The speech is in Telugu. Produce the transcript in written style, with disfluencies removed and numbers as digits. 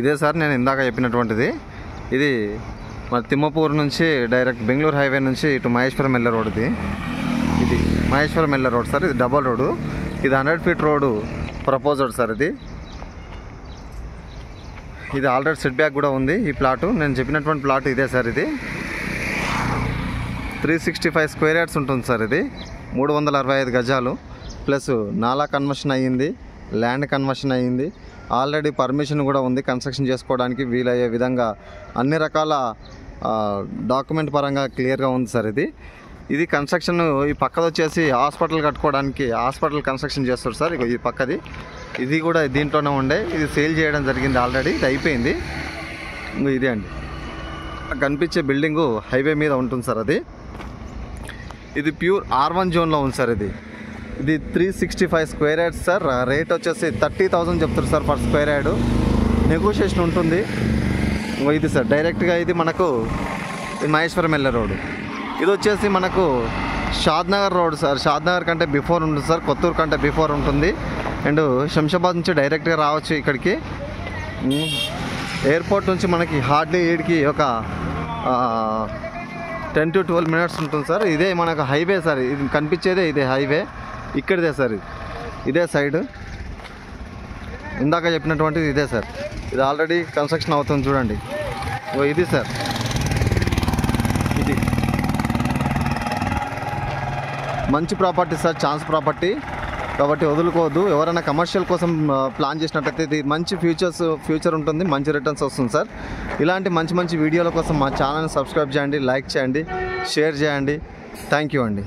ఇదే సార్ నేను ఇందాక చెప్పినటువంటిది. ఇది మరి తిమ్మపూర్ నుంచి డైరెక్ట్ బెంగళూరు హైవే నుంచి ఇటు మహేశ్వరం వెళ్ళే రోడ్ది. ఇది మహేశ్వరం వెళ్ళే రోడ్ సార్. ఇది డబల్ రోడ్డు. ఇది 100 ఫీట్ రోడ్డు ప్రపోజ్డ్ సార్. ఇది ఆల్రెడీ సెట్ బ్యాక్ కూడా ఉంది. ఈ ప్లాటు నేను చెప్పినటువంటి ప్లాట్ ఇదే సార్. ఇది 365 స్క్వేర్ యార్డ్స్ ఉంటుంది సార్. ఇది 365 గజాలు ప్లస్ నాలా కన్వర్షన్ అయ్యింది, ల్యాండ్ కన్వర్షన్ అయ్యింది, ఆల్రెడీ పర్మిషన్ కూడా ఉంది. కన్స్ట్రక్షన్ చేసుకోవడానికి వీలయ్యే విధంగా అన్ని రకాల డాక్యుమెంట్ పరంగా క్లియర్గా ఉంది సార్. ఇది కన్స్ట్రక్షన్ ఈ పక్కది వచ్చేసి హాస్పిటల్ కట్టుకోవడానికి హాస్పిటల్ కన్స్ట్రక్షన్ చేస్తారు సార్. ఈ పక్కది ఇది కూడా దీంట్లోనే ఉండే. ఇది సేల్ చేయడం జరిగింది ఆల్రెడీ. ఇది అయిపోయింది. ఇదే అండి కనిపించే బిల్డింగు హైవే మీద ఉంటుంది సార్. ఇది ప్యూర్ R1 జోన్లో ఉంది సార్. ఇది 365 స్క్వేర్ యార్డ్స్ సార్. రేట్ వచ్చేసి 30,000 చెప్తారు sir per square yard. Negotiation ఉంటుంది. ఇది సార్ డైరెక్ట్గా ఇది మనకు మహేశ్వరం వెళ్ళే రోడ్డు. ఇది వచ్చేసి మనకు షాద్నగర్ రోడ్ సార్. షాద్నగర్ కంటే బిఫోర్ ఉంటుంది సార్. కొత్తూరు కంటే బిఫోర్ ఉంటుంది. అండ్ శంషాబాద్ నుంచి డైరెక్ట్గా రావచ్చు ఇక్కడికి. ఎయిర్పోర్ట్ నుంచి మనకి హార్డ్లీ ఈడికి ఒక 10 to 12 మినిట్స్ ఉంటుంది సార్. ఇదే మనకు హైవే సార్. ఇది కనిపించేదే ఇదే హైవే. ఇక్కడిదే సార్. ఇదే సైడ్ ఇందాక చెప్పినటువంటిది ఇదే సార్. ఇది ఆల్రెడీ కన్స్ట్రక్షన్ అవుతుంది చూడండి. ఇది సార్. ఇది మంచి ప్రాపర్టీ సార్. ఛాన్స్ ప్రాపర్టీ కాబట్టి వదులుకోవద్దు. ఎవరైనా కమర్షియల్ కోసం ప్లాన్ చేసినట్లయితే ఇది మంచి ఫ్యూచర్ ఉంటుంది. మంచి రిటర్న్స్ వస్తుంది సార్. ఇలాంటి మంచి వీడియోల కోసం మా ఛానల్ని సబ్స్క్రైబ్ చేయండి, లైక్ చేయండి, షేర్ చేయండి. థ్యాంక్ యూ అండి.